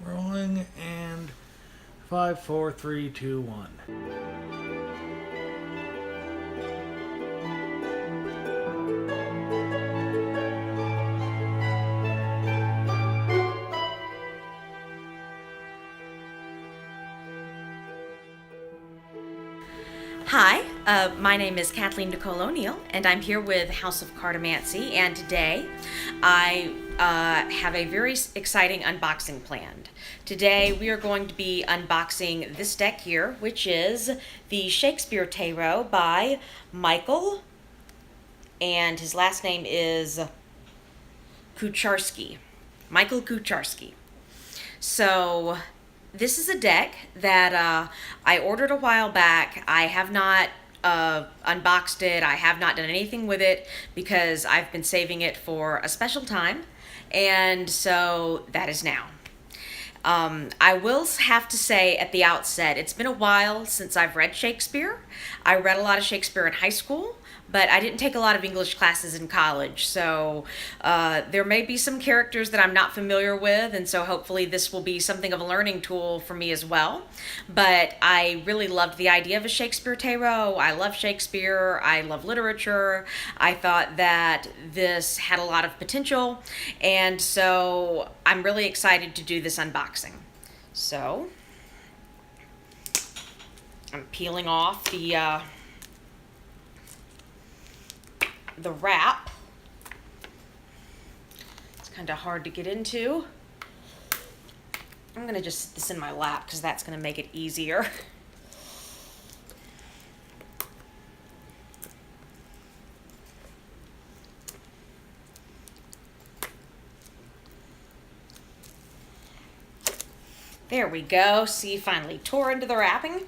Rolling and 5, 4, 3, 2, 1. Hi, my name is Kathleen Nicole O'Neill, and I'm here with House of Cartomancy, and today I have a very exciting unboxing planned. Today we are going to be unboxing this deck here, which is the Shakespeare Tarot by Michael, and his last name is Kucharski. Michael Kucharski. So this is a deck that I ordered a while back. I have not unboxed it. I have not done anything with it because I've been saving it for a special time. And so that is now. I will have to say at the outset, it's been a while since I've read Shakespeare. I read a lot of Shakespeare in high school, but I didn't take a lot of English classes in college. So there may be some characters that I'm not familiar with, and so hopefully this will be something of a learning tool for me as well. But I really loved the idea of a Shakespeare Tarot. I love Shakespeare. I love literature. I thought that this had a lot of potential, and so I'm really excited to do this unboxing. So I'm peeling off the wrap. It's kind of hard to get into. I'm going to just sit this in my lap because that's going to make it easier. There we go. See, finally tore into the wrapping.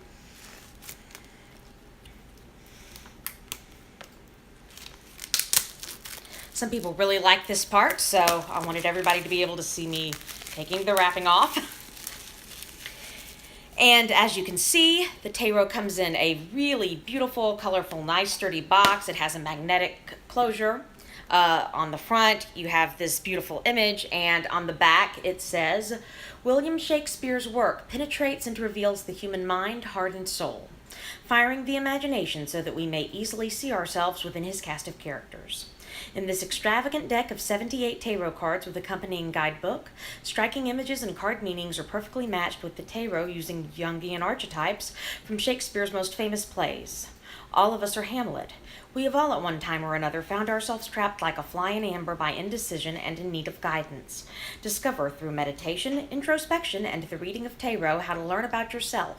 Some people really like this part, so I wanted everybody to be able to see me taking the wrapping off. And as you can see, the tarot comes in a really beautiful, colorful, nice, sturdy box. It has a magnetic closure. On the front, you have this beautiful image, and on the back, it says, William Shakespeare's work penetrates and reveals the human mind, heart, and soul, firing the imagination so that we may easily see ourselves within his cast of characters. In this extravagant deck of 78 tarot cards with accompanying guidebook, striking images and card meanings are perfectly matched with the tarot using Jungian archetypes from Shakespeare's most famous plays. All of us are Hamlet. We have all at one time or another found ourselves trapped like a fly in amber by indecision and in need of guidance. Discover through meditation, introspection, and the reading of tarot how to learn about yourself,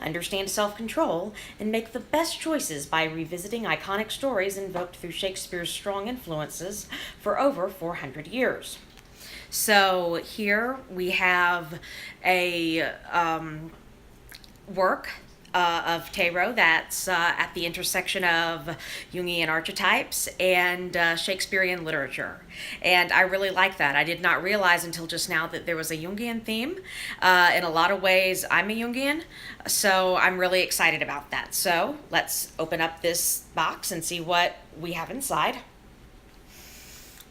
understand self-control, and make the best choices by revisiting iconic stories invoked through Shakespeare's strong influences for over 400 years. So here we have a work of tarot that's at the intersection of Jungian archetypes and Shakespearean literature. And I really like that. I did not realize until just now that there was a Jungian theme. In a lot of ways, I'm a Jungian, so I'm really excited about that. So let's open up this box and see what we have inside.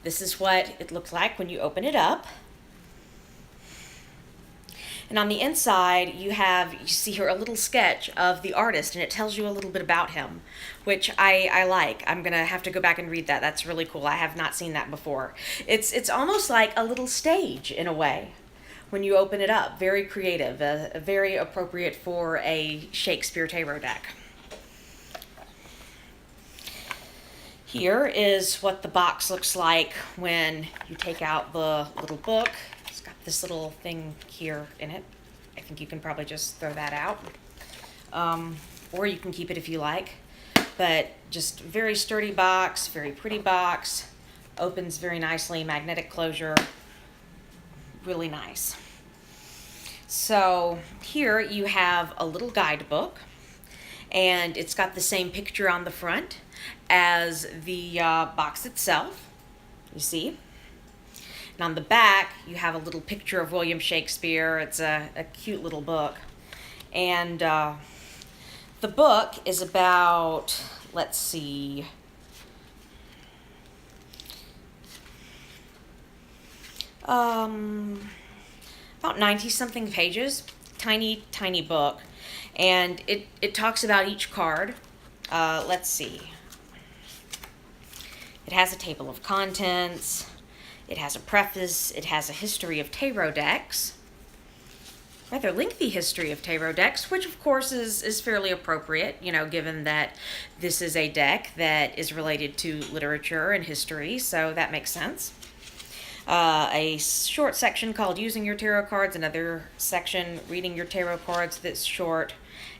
This is what it looks like when you open it up. And on the inside, you see here a little sketch of the artist, and it tells you a little bit about him, which I like. I'm going to have to go back and read that. That's really cool. I have not seen that before. It's almost like a little stage in a way when you open it up. Very creative, very appropriate for a Shakespeare Tarot deck. Here is what the box looks like when you take out the little book. It's got this little thing here in it. I think you can probably just throw that out. Or you can keep it if you like. But just very sturdy box, very pretty box. Opens very nicely, magnetic closure. Really nice. So here you have a little guidebook, and it's got the same picture on the front as the box itself, you see. And on the back, you have a little picture of William Shakespeare. It's a cute little book. And the book is about, let's see, about 90 something pages, tiny, tiny book. And it talks about each card. Let's see. It has a table of contents. It has a preface. It has a history of tarot decks. Rather lengthy history of tarot decks, which of course is fairly appropriate, you know, given that this is a deck that is related to literature and history, so that makes sense. A short section called Using Your Tarot Cards, another section Reading Your Tarot Cards that's short,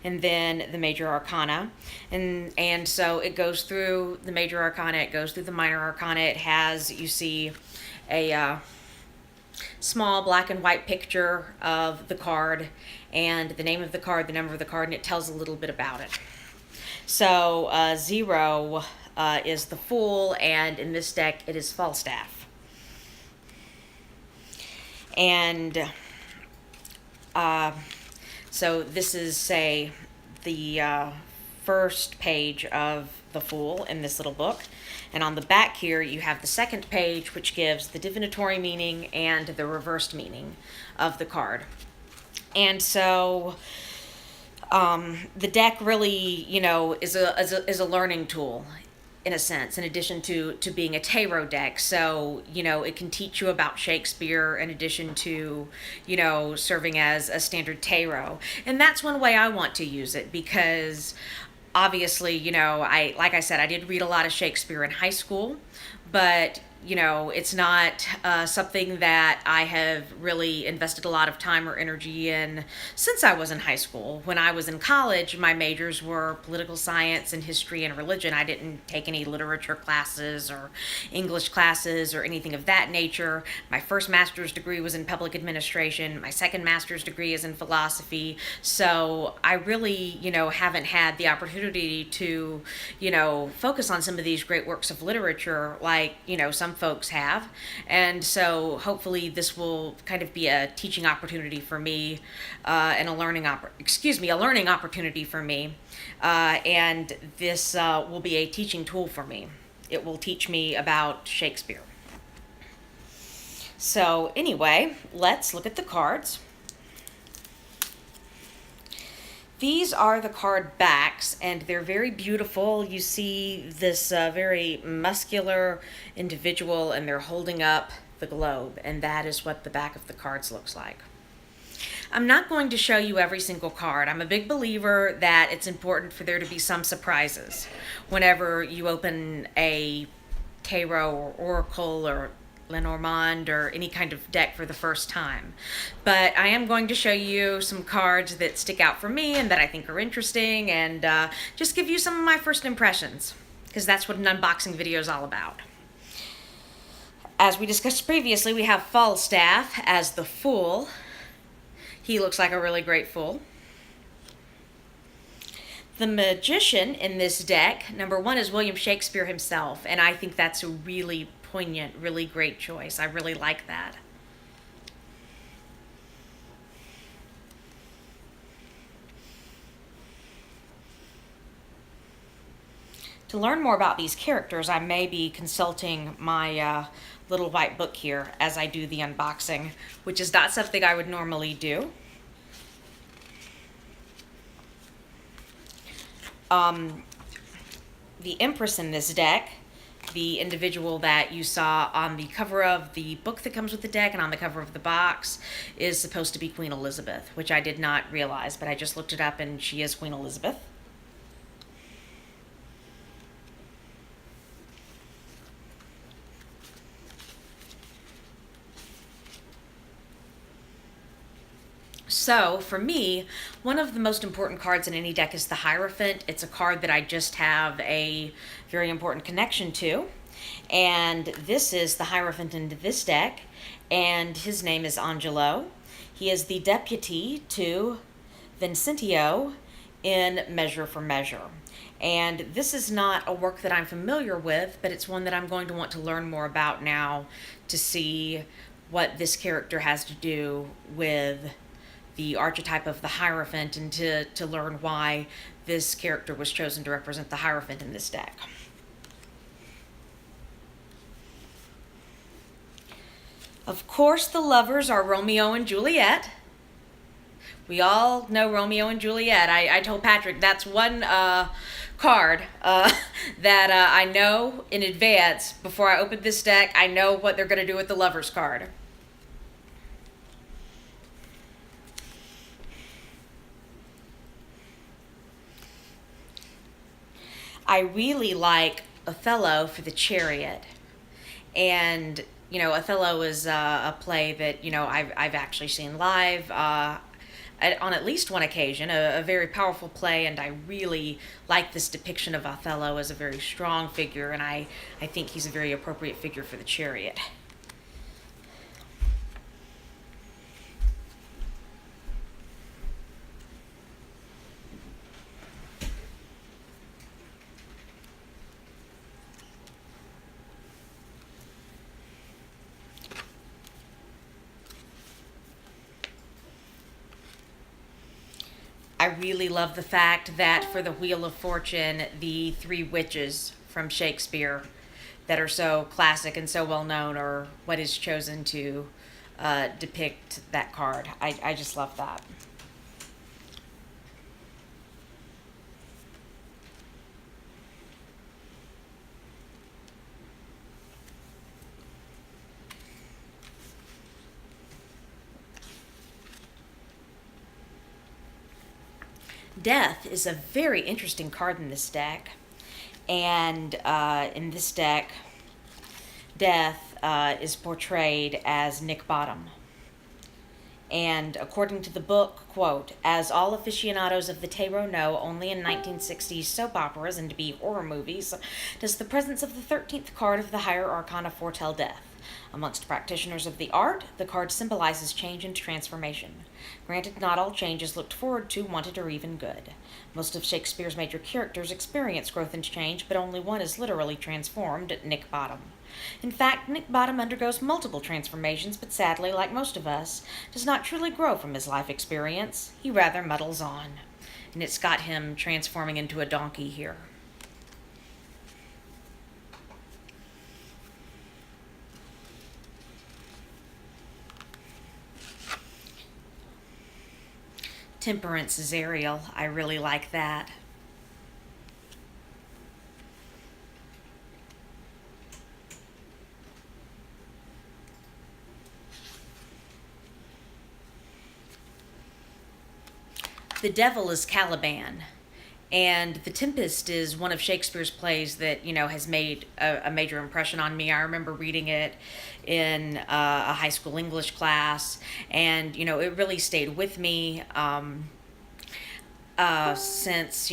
and then the Major Arcana. And so it goes through the Major Arcana, it goes through the Minor Arcana. It has, you see, a small black and white picture of the card and the name of the card, the number of the card, and it tells a little bit about it. So 0 is the Fool, and in this deck it is Falstaff. And so this is, say, the first page of the Fool in this little book. And on the back here, you have the second page, which gives the divinatory meaning and the reversed meaning of the card. And so the deck really, you know, is a learning tool, in a sense, in addition to being a tarot deck. So, you know, it can teach you about Shakespeare in addition to, you know, serving as a standard tarot. And that's one way I want to use it, because obviously, you know, like I said, I did read a lot of Shakespeare in high school, but you know, it's not something that I have really invested a lot of time or energy in since I was in high school. When I was in college, my majors were political science and history and religion. I didn't take any literature classes or English classes or anything of that nature. My first master's degree was in public administration. My second master's degree is in philosophy. So I really, you know, haven't had the opportunity to, you know, focus on some of these great works of literature like, you know, some folks have. And so hopefully this will kind of be a teaching opportunity for me, and a learning opportunity for me. And this will be a teaching tool for me. It will teach me about Shakespeare. So anyway, let's look at the cards. These are the card backs, and they're very beautiful. You see this very muscular individual, and they're holding up the globe, and that is what the back of the cards looks like. I'm not going to show you every single card. I'm a big believer that it's important for there to be some surprises whenever you open a tarot or oracle or Lenormand or any kind of deck for the first time. But I am going to show you some cards that stick out for me and that I think are interesting, and just give you some of my first impressions, because that's what an unboxing video is all about. As we discussed previously, we have Falstaff as the Fool. He looks like a really great fool. The Magician in this deck, number 1, is William Shakespeare himself, and I think that's a really poignant, really great choice. I really like that. To learn more about these characters, I may be consulting my little white book here as I do the unboxing, which is not something I would normally do. The Empress in this deck, the individual that you saw on the cover of the book that comes with the deck and on the cover of the box, is supposed to be Queen Elizabeth, which I did not realize, but I just looked it up and she is Queen Elizabeth. So, for me, one of the most important cards in any deck is the Hierophant. It's a card that I just have a very important connection to. And this is the Hierophant in this deck, and his name is Angelo. He is the deputy to Vincentio in Measure for Measure. And this is not a work that I'm familiar with, but it's one that I'm going to want to learn more about now to see what this character has to do with the archetype of the Hierophant, and to learn why this character was chosen to represent the Hierophant in this deck. Of course, the lovers are Romeo and Juliet. We all know Romeo and Juliet. I told Patrick that's one card that I know in advance before I open this deck. I know what they're going to do with the lovers card. I really like Othello for the Chariot. And, Othello is a play that, I've actually seen live on at least one occasion, a very powerful play, and I really like this depiction of Othello as a very strong figure, and I think he's a very appropriate figure for the Chariot. I really love the fact that for the Wheel of Fortune, the three witches from Shakespeare that are so classic and so well known are what is chosen to depict that card. I just love that. Death is a very interesting card in this deck. And in this deck, Death is portrayed as Nick Bottom. And according to the book, quote, as all aficionados of the tarot know, only in 1960s soap operas and to-be horror movies does the presence of the 13th card of the higher arcana foretell death. Amongst practitioners of the art, the card symbolizes change and transformation. Granted, not all change is looked forward to, wanted, or even good. Most of Shakespeare's major characters experience growth and change, but only one is literally transformed, Nick Bottom. In fact, Nick Bottom undergoes multiple transformations, but sadly, like most of us, does not truly grow from his life experience. He rather muddles on. And it's got him transforming into a donkey here. Temperance is Ariel. I really like that. The Devil is Caliban. And The Tempest is one of Shakespeare's plays that, has made a major impression on me. I remember reading it in a high school English class, and, it really stayed with me. Since,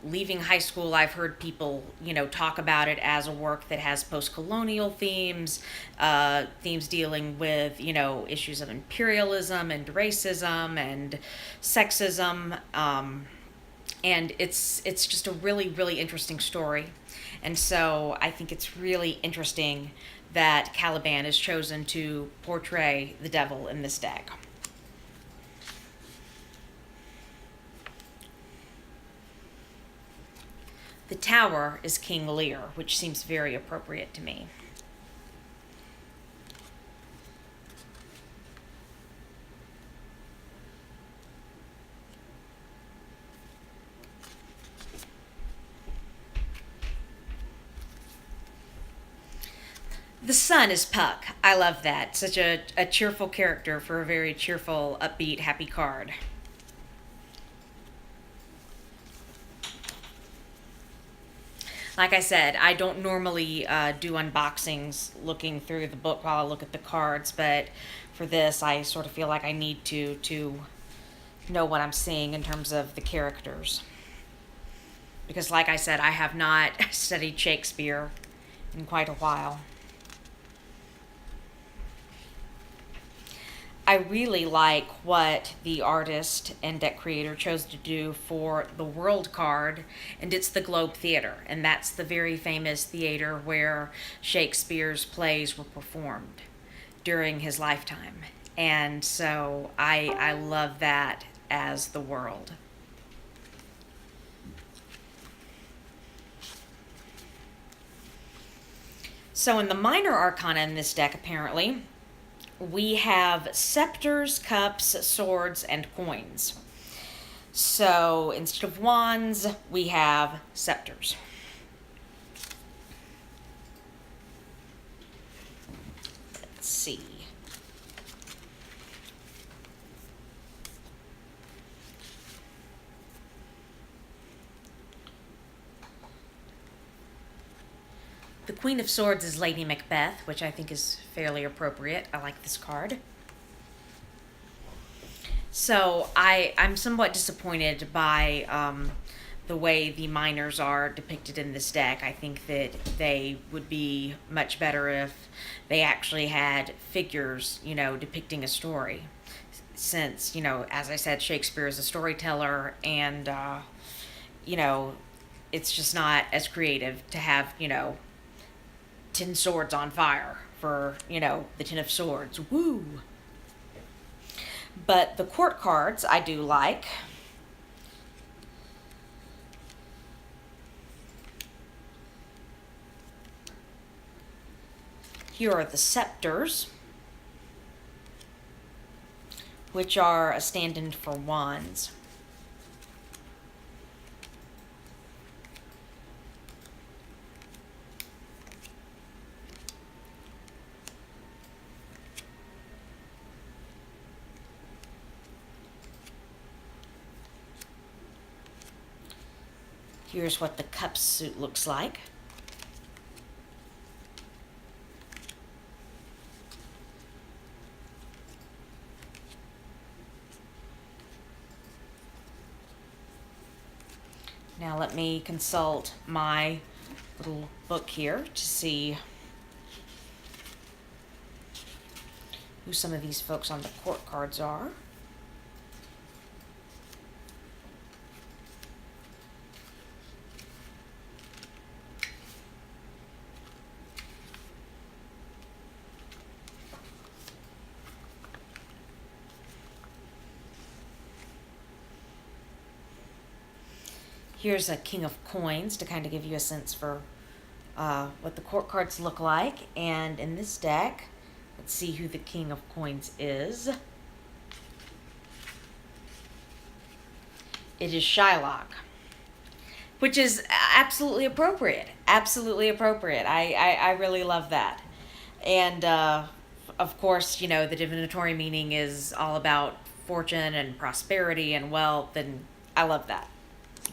leaving high school, I've heard people, talk about it as a work that has post-colonial themes, themes dealing with, issues of imperialism and racism and sexism. And it's just a really, really interesting story. And so I think it's really interesting that Caliban is chosen to portray the devil in this deck. The Tower is King Lear, which seems very appropriate to me. The Sun is Puck. I love that. Such a cheerful character for a very cheerful, upbeat, happy card. Like I said, I don't normally do unboxings looking through the book while I look at the cards, but for this, I sort of feel like I need to know what I'm seeing in terms of the characters. Because like I said, I have not studied Shakespeare in quite a while. I really like what the artist and deck creator chose to do for the World card, and it's the Globe Theater, and that's the very famous theater where Shakespeare's plays were performed during his lifetime. And so I love that as the World. So in the minor arcana in this deck, apparently, we have scepters, cups, swords, and coins. So instead of wands, we have scepters. Let's see. The Queen of Swords is Lady Macbeth, which I think is fairly appropriate. I like this card. So I'm somewhat disappointed by the way the minors are depicted in this deck. I think that they would be much better if they actually had figures, depicting a story. Since, as I said, Shakespeare is a storyteller, and, it's just not as creative to have, 10 swords on fire for, the 10 of swords. Woo! But the court cards I do like. Here are the scepters, which are a stand-in for wands. Here's what the cup suit looks like. Now let me consult my little book here to see who some of these folks on the court cards are. Here's a King of Coins to kind of give you a sense for what the court cards look like. And in this deck, let's see who the King of Coins is. It is Shylock, which is absolutely appropriate. Absolutely appropriate. I really love that. And of course, the divinatory meaning is all about fortune and prosperity and wealth, and I love that.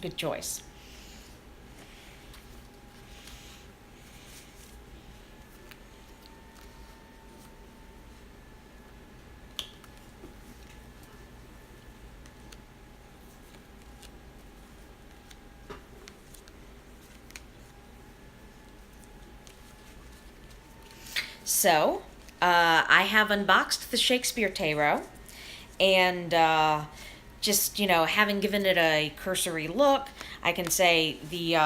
Good choice. So, I have unboxed the Shakespeare Tarot, and just, having given it a cursory look, I can say the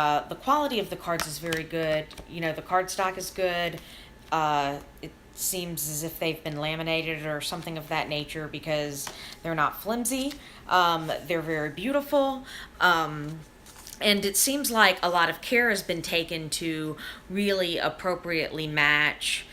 quality of the cards is very good. The cardstock is good. It seems as if they've been laminated or something of that nature, because they're not flimsy. They're very beautiful. And it seems like a lot of care has been taken to really appropriately match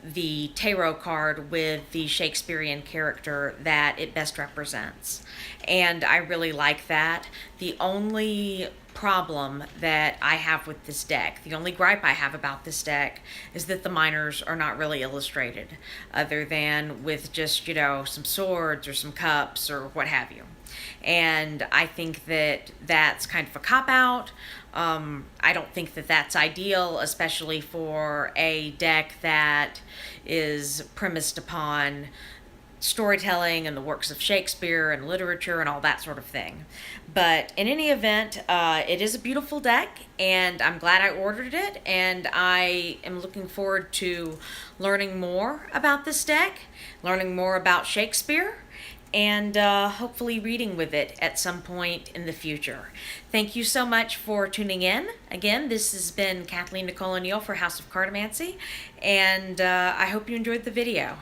the tarot card with the Shakespearean character that it best represents. And I really like that. The only problem that I have with this deck, the only gripe I have about this deck, is that the minors are not really illustrated, other than with just, some swords or some cups or what have you. And I think that that's kind of a cop-out. I don't think that that's ideal, especially for a deck that is premised upon storytelling and the works of Shakespeare and literature and all that sort of thing. But in any event, it is a beautiful deck, and I'm glad I ordered it, and I am looking forward to learning more about this deck, learning more about Shakespeare, and hopefully reading with it at some point in the future. Thank you so much for tuning in. Again, this has been Kathleen Nicole O'Neill for House of Cartomancy, and I hope you enjoyed the video.